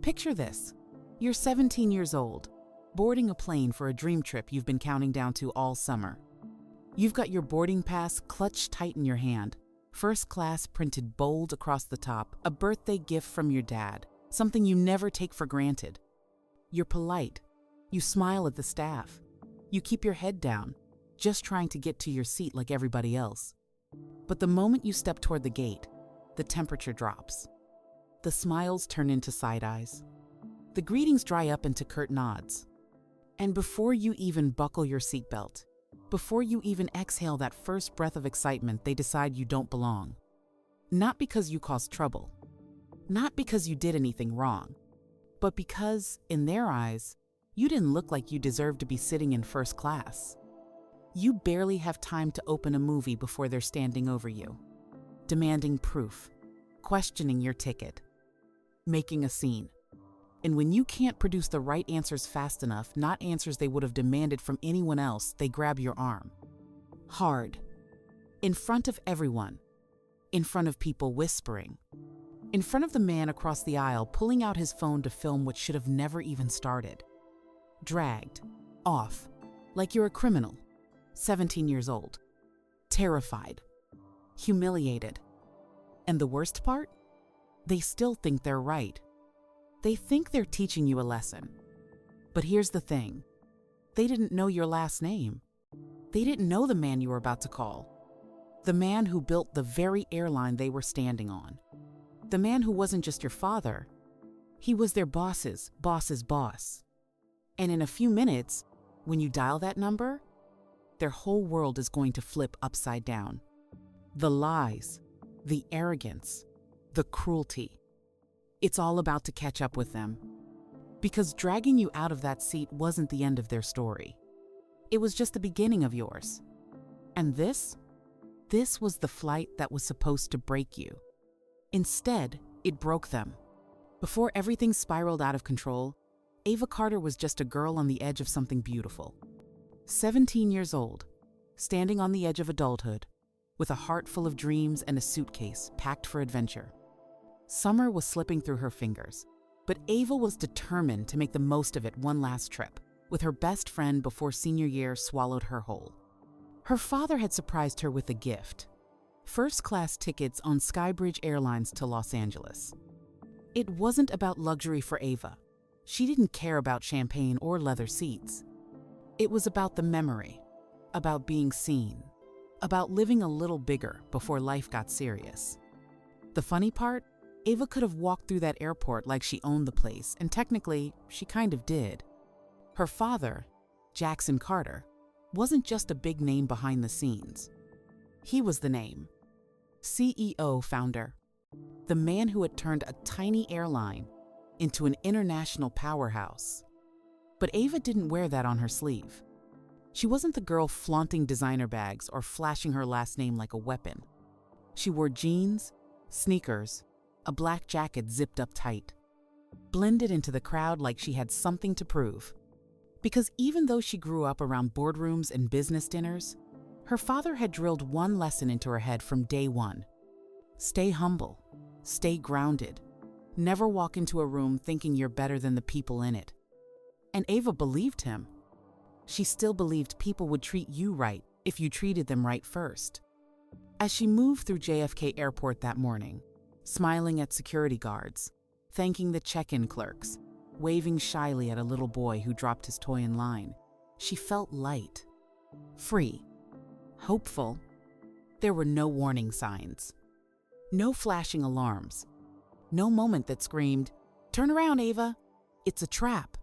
Picture this. You're 17 years old, boarding a plane for a dream trip you've been counting down to all summer. You've got your boarding pass clutched tight in your hand, first class printed bold across the top, a birthday gift from your dad, something you never take for granted. You're polite. You smile at the staff. You keep your head down, just trying to get to your seat like everybody else. But the moment you step toward the gate, the temperature drops. The smiles turn into side eyes. The greetings dry up into curt nods. And before you even buckle your seatbelt, before you even exhale that first breath of excitement, they decide you don't belong. Not because you caused trouble, not because you did anything wrong, but because, in their eyes, you didn't look like you deserved to be sitting in first class. You barely have time to open a movie before they're standing over you, demanding proof, questioning your ticket, making a scene. And when you can't produce the right answers fast enough, not answers they would have demanded from anyone else, they grab your arm. Hard. In front of everyone. In front of people whispering. In front of the man across the aisle pulling out his phone to film what should have never even started. Dragged. Off. Like you're a criminal. 17 years old. Terrified. Humiliated. And the worst part? They still think they're right. They think they're teaching you a lesson. But here's the thing. They didn't know your last name. They didn't know the man you were about to call. The man who built the very airline they were standing on. The man who wasn't just your father. He was their boss's boss's boss. And in a few minutes, when you dial that number, their whole world is going to flip upside down. The lies, the arrogance, the cruelty. It's all about to catch up with them. Because dragging you out of that seat wasn't the end of their story. It was just the beginning of yours. And this was the flight that was supposed to break you. Instead, it broke them. Before everything spiraled out of control, Ava Carter was just a girl on the edge of something beautiful. 17 years old, standing on the edge of adulthood, with a heart full of dreams and a suitcase packed for adventure. Summer was slipping through her fingers, but Ava was determined to make the most of it one last trip, with her best friend before senior year swallowed her whole. Her father had surprised her with a gift: first-class tickets on Skybridge Airlines to Los Angeles. It wasn't about luxury for Ava. She didn't care about champagne or leather seats. It was about the memory, about being seen, about living a little bigger before life got serious. The funny part? Ava could have walked through that airport like she owned the place, and technically, she kind of did. Her father, Jackson Carter, wasn't just a big name behind the scenes. He was the name. CEO founder. The man who had turned a tiny airline into an international powerhouse. But Ava didn't wear that on her sleeve. She wasn't the girl flaunting designer bags or flashing her last name like a weapon. She wore jeans, sneakers, a black jacket zipped up tight, blended into the crowd like she had something to prove. Because even though she grew up around boardrooms and business dinners, her father had drilled one lesson into her head from day one. Stay humble, stay grounded, never walk into a room thinking you're better than the people in it. And Ava believed him. She still believed people would treat you right if you treated them right first. As she moved through JFK Airport that morning, smiling at security guards, thanking the check-in clerks, waving shyly at a little boy who dropped his toy in line, she felt light, free, hopeful. There were no warning signs, no flashing alarms, no moment that screamed, "Turn around, Ava, it's a trap."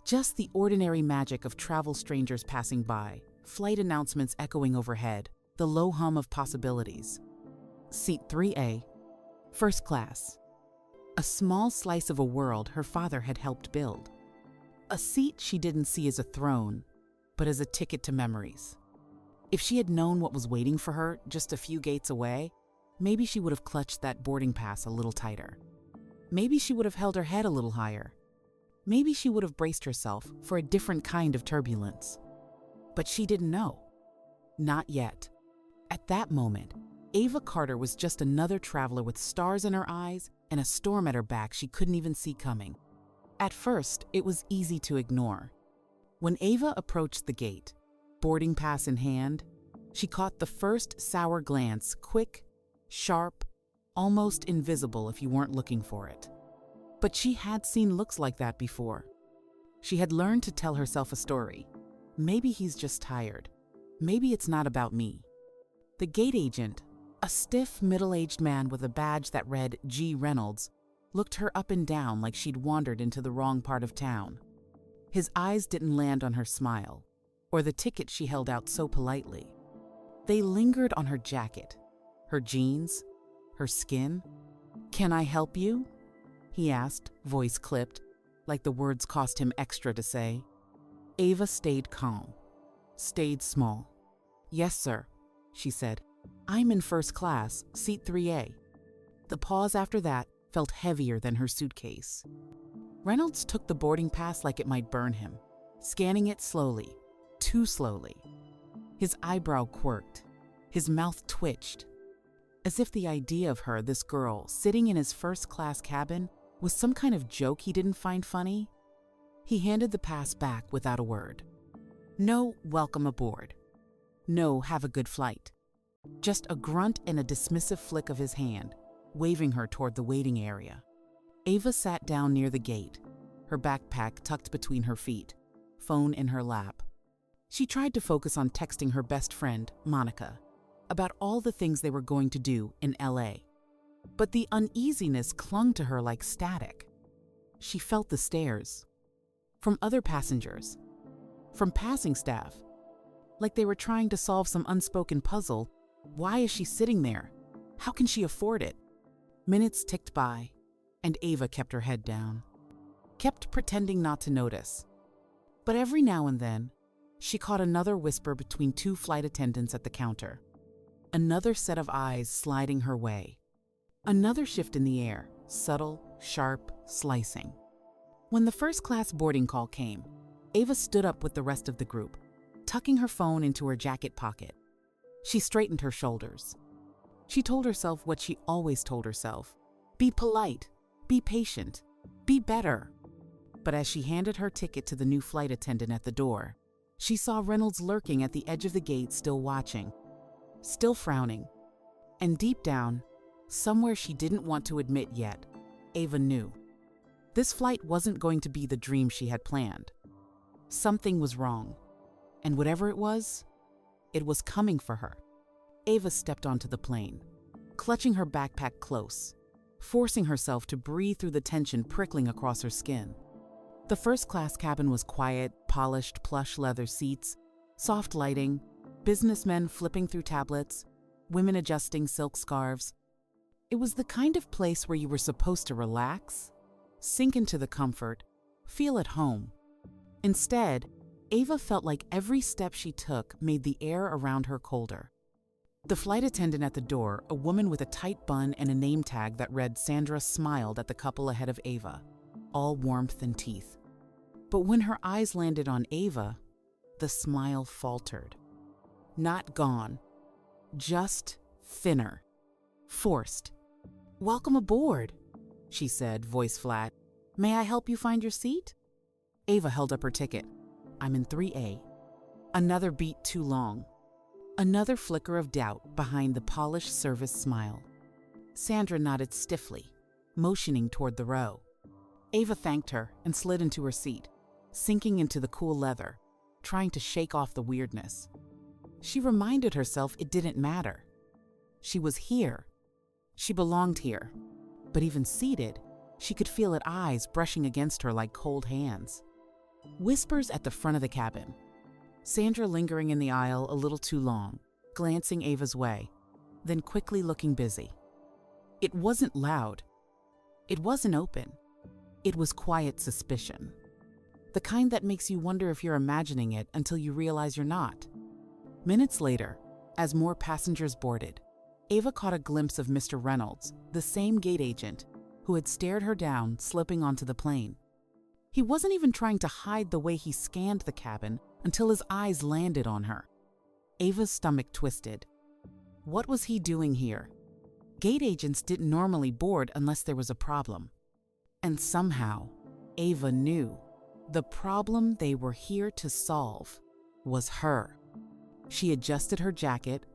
Just the ordinary magic of travel strangers passing by, flight announcements echoing overhead, the low hum of possibilities. Seat 3A, first class. A small slice of a world her father had helped build. A seat she didn't see as a throne, but as a ticket to memories. If she had known what was waiting for her just a few gates away, maybe she would have clutched that boarding pass a little tighter. Maybe she would have held her head a little higher. Maybe she would have braced herself for a different kind of turbulence. But she didn't know. Not yet. At that moment, Ava Carter was just another traveler with stars in her eyes and a storm at her back she couldn't even see coming. At first, it was easy to ignore. When Ava approached the gate, boarding pass in hand, she caught the first sour glance, quick, sharp, almost invisible if you weren't looking for it. But she had seen looks like that before. She had learned to tell herself a story. Maybe he's just tired. Maybe it's not about me. The gate agent, a stiff, middle-aged man with a badge that read G. Reynolds, looked her up and down like she'd wandered into the wrong part of town. His eyes didn't land on her smile, or the ticket she held out so politely. They lingered on her jacket, her jeans, her skin. "Can I help you?" he asked, voice clipped, like the words cost him extra to say. Ava stayed calm, stayed small. "Yes, sir," she said. "I'm in first class, seat 3A. The pause after that felt heavier than her suitcase. Reynolds took the boarding pass like it might burn him, scanning it slowly, too slowly. His eyebrow quirked, his mouth twitched, as if the idea of her, this girl, sitting in his first-class cabin was some kind of joke he didn't find funny. He handed the pass back without a word. No welcome aboard. No have a good flight. Just a grunt and a dismissive flick of his hand, waving her toward the waiting area. Ava sat down near the gate, her backpack tucked between her feet, phone in her lap. She tried to focus on texting her best friend, Monica, about all the things they were going to do in LA. But the uneasiness clung to her like static. She felt the stares. From other passengers. From passing staff. Like they were trying to solve some unspoken puzzle. Why is she sitting there? How can she afford it? Minutes ticked by, and Ava kept her head down. Kept pretending not to notice. But every now and then, she caught another whisper between two flight attendants at the counter. Another set of eyes sliding her way. Another shift in the air, subtle, sharp, slicing. When the first-class boarding call came, Ava stood up with the rest of the group, tucking her phone into her jacket pocket. She straightened her shoulders. She told herself what she always told herself. Be polite, be patient, be better. But as she handed her ticket to the new flight attendant at the door, she saw Reynolds lurking at the edge of the gate, still watching, still frowning. And deep down, somewhere she didn't want to admit yet, Ava knew. This flight wasn't going to be the dream she had planned. Something was wrong. And whatever it was coming for her. Ava stepped onto the plane, clutching her backpack close, forcing herself to breathe through the tension prickling across her skin. The first-class cabin was quiet, polished plush leather seats, soft lighting, businessmen flipping through tablets, women adjusting silk scarves. It was the kind of place where you were supposed to relax, sink into the comfort, feel at home. Instead, Ava felt like every step she took made the air around her colder. The flight attendant at the door, a woman with a tight bun and a name tag that read Sandra, smiled at the couple ahead of Ava, all warmth and teeth. But when her eyes landed on Ava, the smile faltered. Not gone, just thinner, forced. "Welcome aboard," she said, voice flat. "May I help you find your seat?" Ava held up her ticket. "I'm in 3A. Another beat too long. Another flicker of doubt behind the polished service smile. Sandra nodded stiffly, motioning toward the row. Ava thanked her and slid into her seat, sinking into the cool leather, trying to shake off the weirdness. She reminded herself it didn't matter. She was here. She belonged here. But even seated, she could feel its eyes brushing against her like cold hands. Whispers at the front of the cabin. Sandra lingering in the aisle a little too long, glancing Ava's way, then quickly looking busy. It wasn't loud. It wasn't open. It was quiet suspicion. The kind that makes you wonder if you're imagining it until you realize you're not. Minutes later, as more passengers boarded, Ava caught a glimpse of Mr. Reynolds, the same gate agent, who had stared her down, slipping onto the plane. He wasn't even trying to hide the way he scanned the cabin until his eyes landed on her. Ava's stomach twisted. What was he doing here? Gate agents didn't normally board unless there was a problem. And somehow, Ava knew the problem they were here to solve was her. She adjusted her jacket,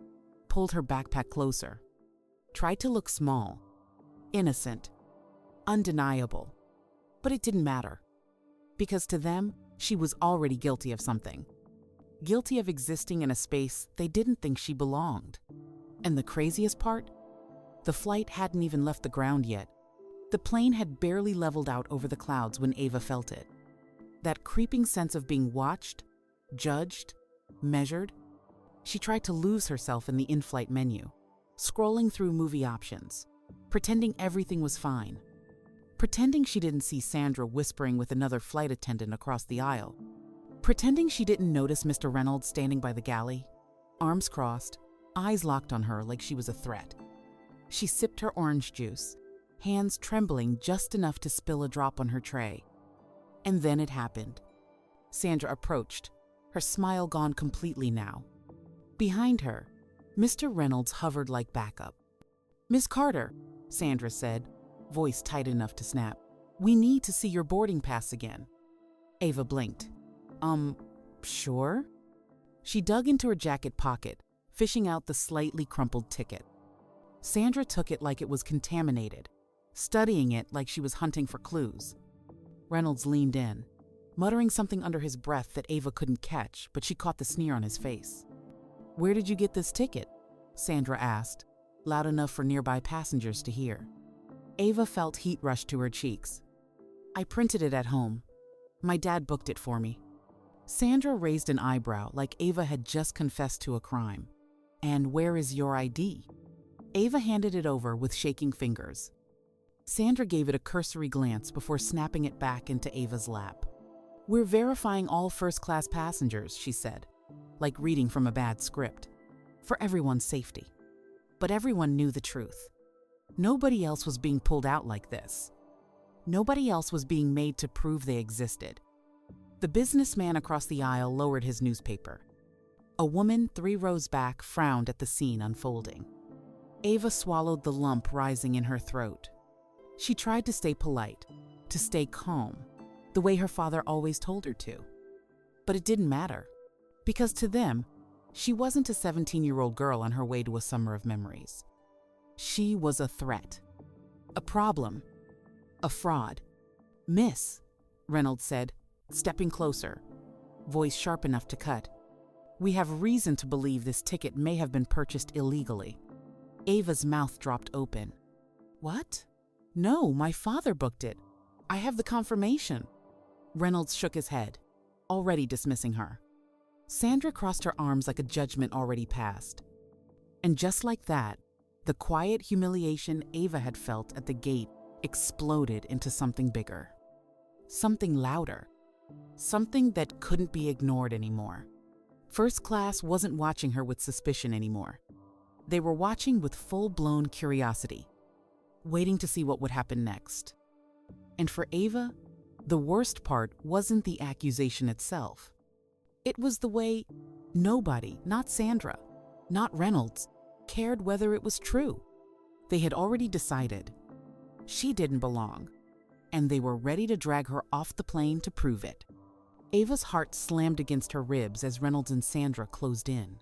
pulled her backpack closer, tried to look small, innocent, undeniable. But it didn't matter, because to them, she was already guilty of something. Guilty of existing in a space they didn't think she belonged. And the craziest part? The flight hadn't even left the ground yet. The plane had barely leveled out over the clouds when Ava felt it. That creeping sense of being watched, judged, measured. She tried to lose herself in the in-flight menu, scrolling through movie options, pretending everything was fine, pretending she didn't see Sandra whispering with another flight attendant across the aisle, pretending she didn't notice Mr. Reynolds standing by the galley, arms crossed, eyes locked on her like she was a threat. She sipped her orange juice, hands trembling just enough to spill a drop on her tray. And then it happened. Sandra approached, her smile gone completely now. Behind her, Mr. Reynolds hovered like backup. "Miss Carter," Sandra said, voice tight enough to snap, "we need to see your boarding pass again." Ava blinked. Sure?" She dug into her jacket pocket, fishing out the slightly crumpled ticket. Sandra took it like it was contaminated, studying it like she was hunting for clues. Reynolds leaned in, muttering something under his breath that Ava couldn't catch, but she caught the sneer on his face. "Where did you get this ticket?" Sandra asked, loud enough for nearby passengers to hear. Ava felt heat rush to her cheeks. "I printed it at home. My dad booked it for me." Sandra raised an eyebrow like Ava had just confessed to a crime. "And where is your ID?" Ava handed it over with shaking fingers. Sandra gave it a cursory glance before snapping it back into Ava's lap. "We're verifying all first-class passengers," she said, like reading from a bad script, "for everyone's safety." But everyone knew the truth. Nobody else was being pulled out like this. Nobody else was being made to prove they existed. The businessman across the aisle lowered his newspaper. A woman 3 rows back frowned at the scene unfolding. Ava swallowed the lump rising in her throat. She tried to stay polite, to stay calm, the way her father always told her to. But it didn't matter, because to them, she wasn't a 17-year-old girl on her way to a summer of memories. She was a threat, a problem, a fraud. "Miss," Reynolds said, stepping closer, voice sharp enough to cut, "we have reason to believe this ticket may have been purchased illegally." Ava's mouth dropped open. "What? No, my father booked it. I have the confirmation." Reynolds shook his head, already dismissing her. Sandra crossed her arms like a judgment already passed. And just like that, the quiet humiliation Ava had felt at the gate exploded into something bigger. Something louder. Something that couldn't be ignored anymore. First class wasn't watching her with suspicion anymore. They were watching with full-blown curiosity, waiting to see what would happen next. And for Ava, the worst part wasn't the accusation itself. It was the way nobody, not Sandra, not Reynolds, cared whether it was true. They had already decided she didn't belong, and they were ready to drag her off the plane to prove it. Ava's heart slammed against her ribs as Reynolds and Sandra closed in.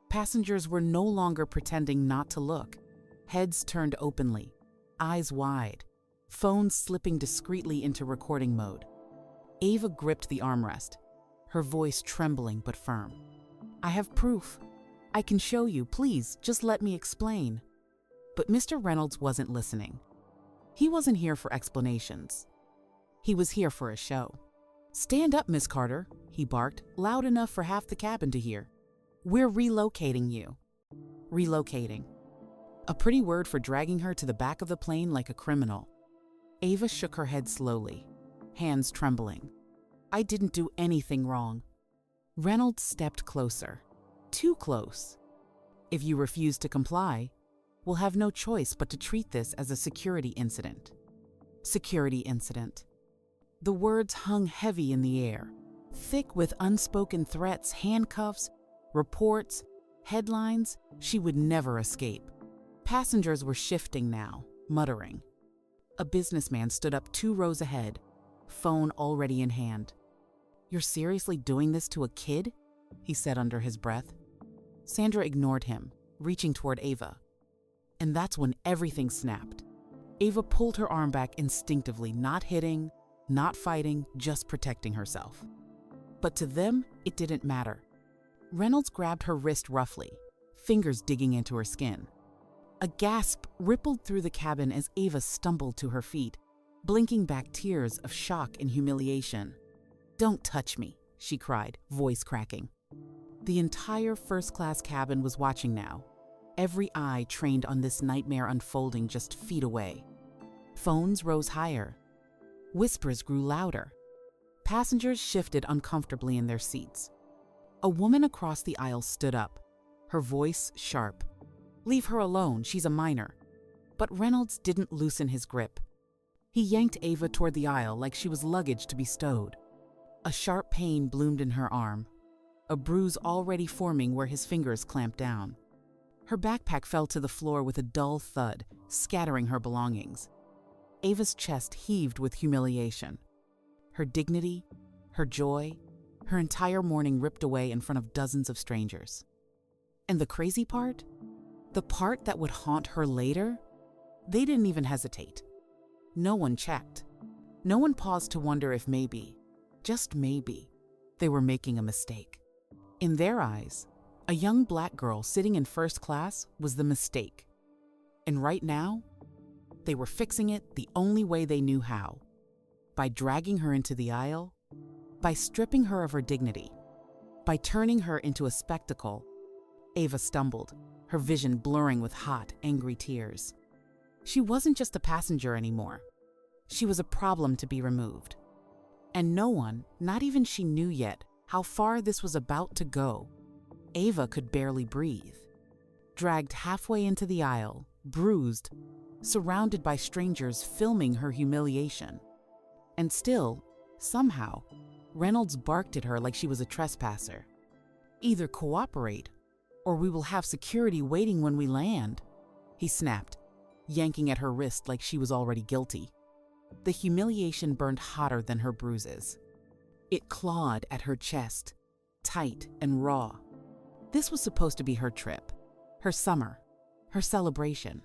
Passengers were no longer pretending not to look, heads turned openly, eyes wide, phones slipping discreetly into recording mode. Ava gripped the armrest, her voice trembling but firm. "I have proof. I can show you. Please, just let me explain." But Mr. Reynolds wasn't listening. He wasn't here for explanations. He was here for a show. "Stand up, Miss Carter," he barked, loud enough for half the cabin to hear. "We're relocating you." Relocating. A pretty word for dragging her to the back of the plane like a criminal. Ava shook her head slowly, hands trembling. "I didn't do anything wrong." Reynolds stepped closer. Too close. "If you refuse to comply, we'll have no choice but to treat this as a security incident." Security incident. The words hung heavy in the air, thick with unspoken threats, handcuffs, reports, headlines she would never escape. Passengers were shifting now, muttering. A businessman stood up 2 rows ahead, phone already in hand. "You're seriously doing this to a kid?" he said under his breath. Sandra ignored him, reaching toward Ava. And that's when everything snapped. Ava pulled her arm back instinctively, not hitting, not fighting, just protecting herself. But to them, it didn't matter. Reynolds grabbed her wrist roughly, fingers digging into her skin. A gasp rippled through the cabin as Ava stumbled to her feet, blinking back tears of shock and humiliation. "Don't touch me," she cried, voice cracking. The entire first-class cabin was watching now, every eye trained on this nightmare unfolding just feet away. Phones rose higher. Whispers grew louder. Passengers shifted uncomfortably in their seats. A woman across the aisle stood up, her voice sharp. "Leave her alone, she's a minor." But Reynolds didn't loosen his grip. He yanked Ava toward the aisle like she was luggage to be stowed. A sharp pain bloomed in her arm, a bruise already forming where his fingers clamped down. Her backpack fell to the floor with a dull thud, scattering her belongings. Ava's chest heaved with humiliation. Her dignity, her joy, her entire morning ripped away in front of dozens of strangers. And the crazy part? The part that would haunt her later? They didn't even hesitate. No one checked. No one paused to wonder if maybe, just maybe, they were making a mistake. In their eyes, a young black girl sitting in first class was the mistake. And right now, they were fixing it the only way they knew how. By dragging her into the aisle, by stripping her of her dignity, by turning her into a spectacle. Ava stumbled, her vision blurring with hot, angry tears. She wasn't just a passenger anymore. She was a problem to be removed. And no one, not even she knew yet, how far this was about to go. Ava could barely breathe. Dragged halfway into the aisle, bruised, surrounded by strangers filming her humiliation. And still, somehow, Reynolds barked at her like she was a trespasser. "Either cooperate, or we will have security waiting when we land," he snapped, yanking at her wrist like she was already guilty. The humiliation burned hotter than her bruises. It clawed at her chest, tight and raw. This was supposed to be her trip, her summer, her celebration.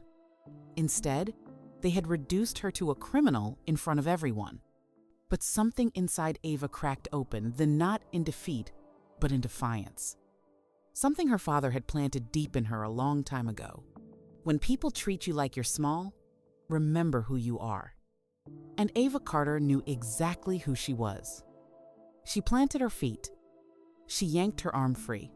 Instead, they had reduced her to a criminal in front of everyone. But something inside Ava cracked open, then not in defeat, but in defiance. Something her father had planted deep in her a long time ago. When people treat you like you're small, remember who you are. And Ava Carter knew exactly who she was. She planted her feet. She yanked her arm free.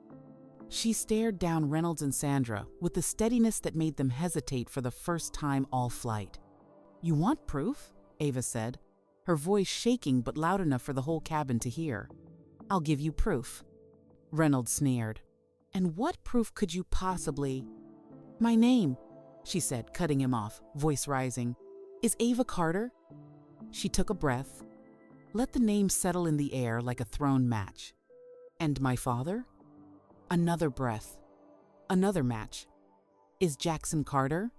She stared down Reynolds and Sandra with the steadiness that made them hesitate for the first time all flight. "You want proof?" Ava said, her voice shaking but loud enough for the whole cabin to hear. "I'll give you proof." Reynolds sneered. "And what proof could you possibly—" "My name," she said, cutting him off, voice rising, "is Ava Carter." She took a breath, let the name settle in the air like a thrown match. "And my father?" Another breath, another match. "Is Jackson Carter?"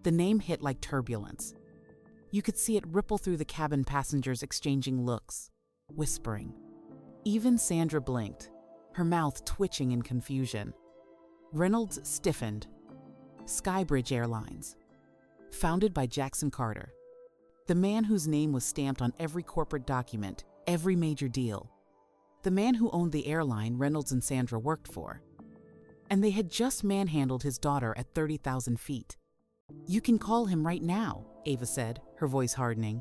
The name hit like turbulence. You could see it ripple through the cabin passengers exchanging looks, whispering. Even Sandra blinked, her mouth twitching in confusion. Reynolds stiffened. Skybridge Airlines. Founded by Jackson Carter. The man whose name was stamped on every corporate document, every major deal. The man who owned the airline Reynolds and Sandra worked for. And they had just manhandled his daughter at 30,000 feet. "You can call him right now," Ava said, her voice hardening.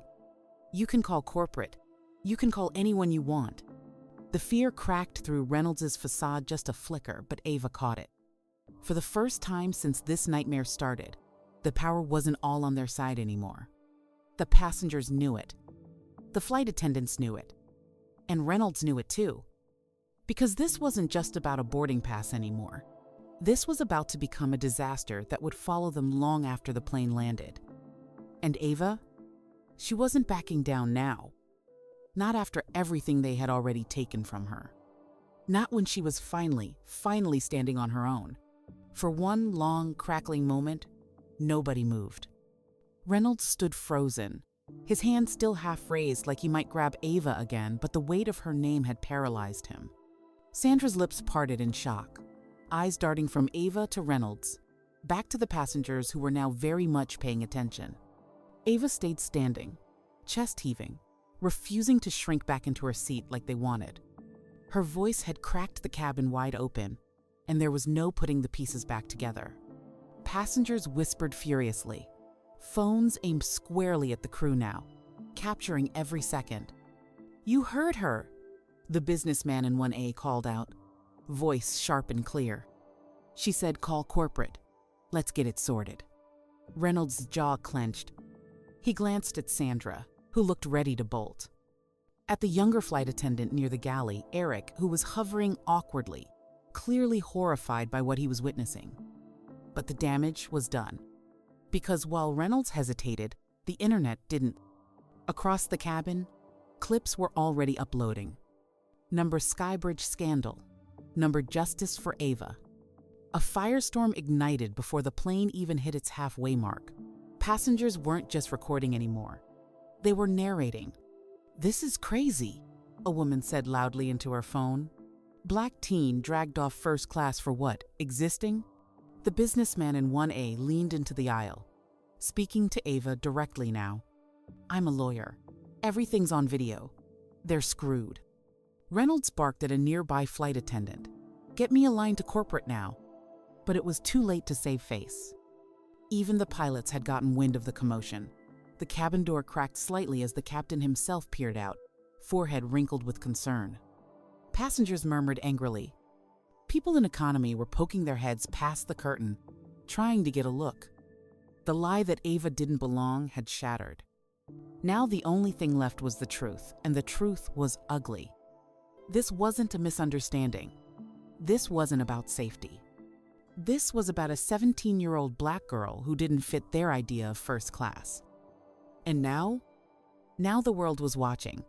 "You can call corporate. You can call anyone you want." The fear cracked through Reynolds' facade just a flicker, but Ava caught it. For the first time since this nightmare started, the power wasn't all on their side anymore. The passengers knew it. The flight attendants knew it. And Reynolds knew it too. Because this wasn't just about a boarding pass anymore. This was about to become a disaster that would follow them long after the plane landed. And Ava? She wasn't backing down now. Not after everything they had already taken from her. Not when she was finally standing on her own. For one long, crackling moment, nobody moved. Reynolds stood frozen, His hand still half raised like he might grab Ava again, but the weight of her name had paralyzed him. Sandra's lips parted in shock, eyes darting from Ava to Reynolds, back to the passengers who were now very much paying attention. Ava stayed standing, chest heaving, refusing to shrink back into her seat like they wanted. Her voice had cracked the cabin wide open, and there was no putting the pieces back together. Passengers whispered furiously. Phones aimed squarely at the crew now, capturing every second. "You heard her," the businessman in 1A called out, voice sharp and clear. She said, "Call corporate. Let's get it sorted." Reynolds' jaw clenched. He glanced at Sandra, who looked ready to bolt. At the younger flight attendant near the galley, Eric, who was hovering awkwardly, clearly horrified by what he was witnessing. But the damage was done. Because while Reynolds hesitated, the internet didn't. Across the cabin, clips were already uploading. Number Skybridge scandal. Number Justice for Ava. A firestorm ignited before the plane even hit its halfway mark. Passengers weren't just recording anymore. They were narrating. "This is crazy," a woman said loudly into her phone. "Black teen dragged off first class for what? Existing?" The businessman in 1A leaned into the aisle, speaking to Ava directly now. "I'm a lawyer. Everything's on video. They're screwed." Reynolds barked at a nearby flight attendant. "Get me a line to corporate now." But it was too late to save face. Even the pilots had gotten wind of the commotion. The cabin door cracked slightly as the captain himself peered out, forehead wrinkled with concern. Passengers murmured angrily. People in economy were poking their heads past the curtain, trying to get a look. The lie that Ava didn't belong had shattered. Now the only thing left was the truth, and the truth was ugly. This wasn't a misunderstanding. This wasn't about safety. This was about a 17-year-old black girl who didn't fit their idea of first class. And now the world was watching.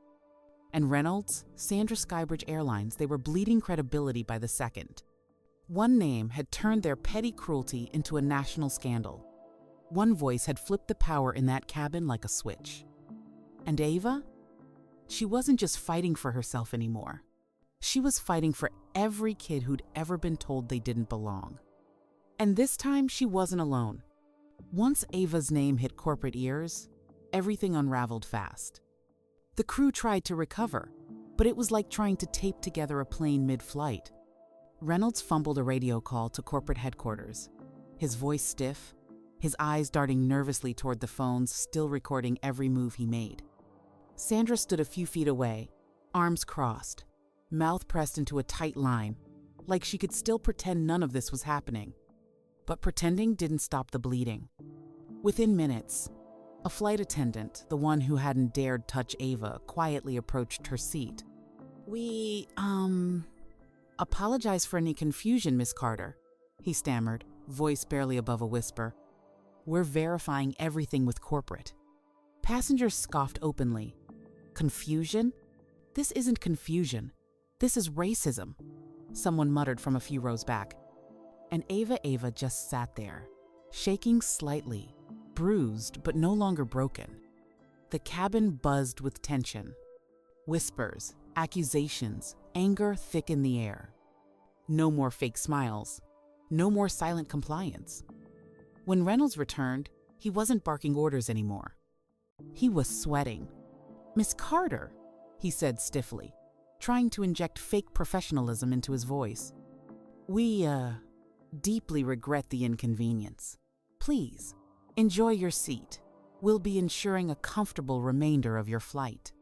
And Reynolds, Sandra Skybridge Airlines, they were bleeding credibility by the second. One name had turned their petty cruelty into a national scandal. One voice had flipped the power in that cabin like a switch. And Ava? She wasn't just fighting for herself anymore. She was fighting for every kid who'd ever been told they didn't belong. And this time, she wasn't alone. Once Ava's name hit corporate ears, everything unraveled fast. The crew tried to recover, but it was like trying to tape together a plane mid-flight. Reynolds fumbled a radio call to corporate headquarters, his voice stiff, his eyes darting nervously toward the phones, still recording every move he made. Sandra stood a few feet away, arms crossed, mouth pressed into a tight line, like she could still pretend none of this was happening. But pretending didn't stop the bleeding. Within minutes, a flight attendant, the one who hadn't dared touch Ava, quietly approached her seat. "We, apologize for any confusion, Miss Carter," he stammered, voice barely above a whisper. "We're verifying everything with corporate." Passengers scoffed openly. "Confusion? This isn't confusion. This is racism," someone muttered from a few rows back. And Ava just sat there, shaking slightly, bruised but no longer broken. The cabin buzzed with tension. Whispers, accusations, anger thick in the air. No more fake smiles. No more silent compliance. When Reynolds returned, he wasn't barking orders anymore. He was sweating. "Miss Carter," he said stiffly, trying to inject fake professionalism into his voice. "We, deeply regret the inconvenience. Please, enjoy your seat. We'll be ensuring a comfortable remainder of your flight."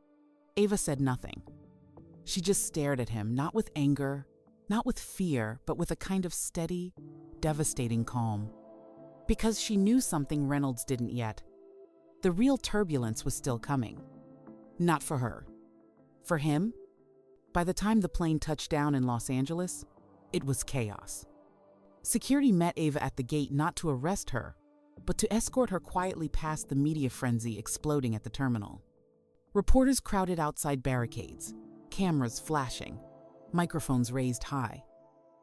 Ava said nothing. She just stared at him, not with anger, not with fear, but with a kind of steady, devastating calm. Because she knew something Reynolds didn't yet. The real turbulence was still coming. Not for her. For him, by the time the plane touched down in Los Angeles, it was chaos. Security met Ava at the gate not to arrest her, but to escort her quietly past the media frenzy exploding at the terminal. Reporters crowded outside barricades, cameras flashing, microphones raised high.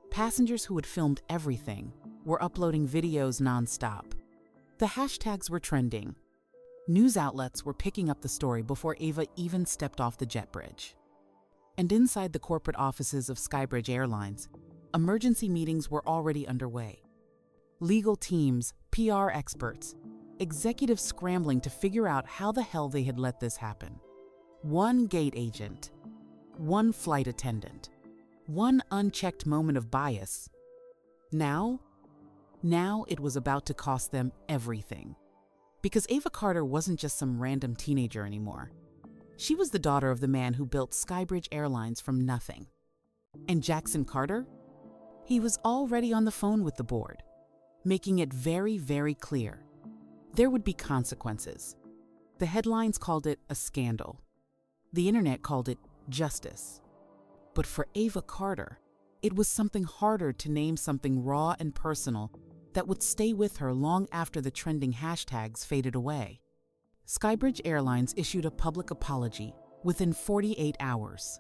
Passengers who had filmed everything were uploading videos nonstop. The hashtags were trending. News outlets were picking up the story before Ava even stepped off the jet bridge. And inside the corporate offices of Skybridge Airlines, emergency meetings were already underway. Legal teams, PR experts, executives scrambling to figure out how the hell they had let this happen. One gate agent, one flight attendant, one unchecked moment of bias. Now it was about to cost them everything. Because Ava Carter wasn't just some random teenager anymore. She was the daughter of the man who built Skybridge Airlines from nothing. And Jackson Carter? He was already on the phone with the board, making it very, very clear. There would be consequences. The headlines called it a scandal. The internet called it justice. But for Ava Carter, it was something harder to name, something raw and personal that would stay with her long after the trending hashtags faded away. Skybridge Airlines issued a public apology within 48 hours.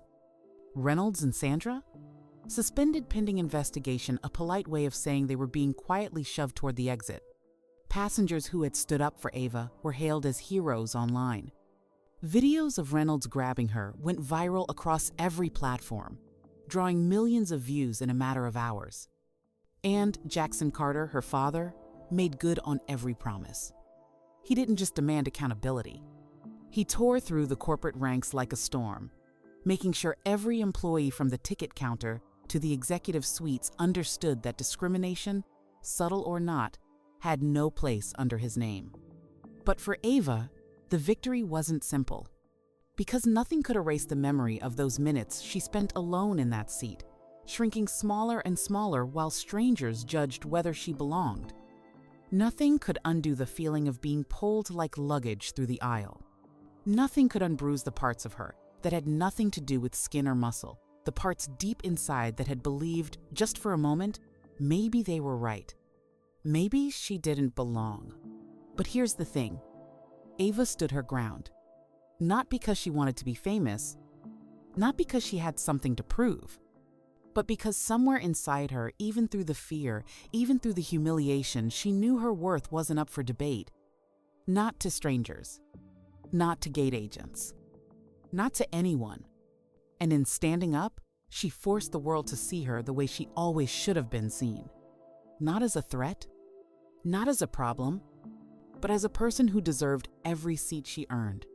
Reynolds and Sandra? Suspended pending investigation, a polite way of saying they were being quietly shoved toward the exit. Passengers who had stood up for Ava were hailed as heroes online. Videos of Reynolds grabbing her went viral across every platform, drawing millions of views in a matter of hours. And Jackson Carter, her father, made good on every promise. He didn't just demand accountability. He tore through the corporate ranks like a storm, making sure every employee from the ticket counter to the executive suites understood that discrimination, subtle or not, had no place under his name. But for Ava, the victory wasn't simple. Because nothing could erase the memory of those minutes she spent alone in that seat, shrinking smaller and smaller while strangers judged whether she belonged. Nothing could undo the feeling of being pulled like luggage through the aisle. Nothing could unbruise the parts of her that had nothing to do with skin or muscle, the parts deep inside that had believed, just for a moment, maybe they were right. Maybe she didn't belong. But here's the thing. Ava stood her ground. Not because she wanted to be famous, not because she had something to prove, but because somewhere inside her, even through the fear, even through the humiliation, she knew her worth wasn't up for debate. Not to strangers, not to gate agents, not to anyone. And in standing up, she forced the world to see her the way she always should have been seen. Not as a threat, not as a problem, but as a person who deserved every seat she earned,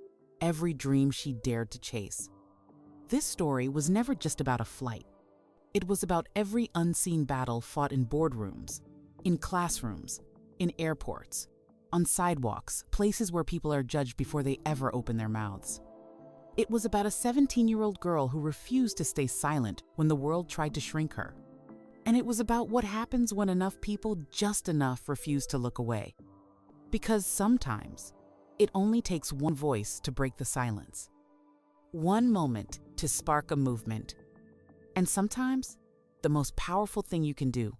every dream she dared to chase. This story was never just about a flight. It was about every unseen battle fought in boardrooms, in classrooms, in airports, on sidewalks, places where people are judged before they ever open their mouths. It was about a 17-year-old girl who refused to stay silent when the world tried to shrink her. And it was about what happens when enough people, just enough, refuse to look away. Because sometimes, it only takes one voice to break the silence. One moment to spark a movement. And sometimes, the most powerful thing you can do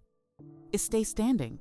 is stay standing.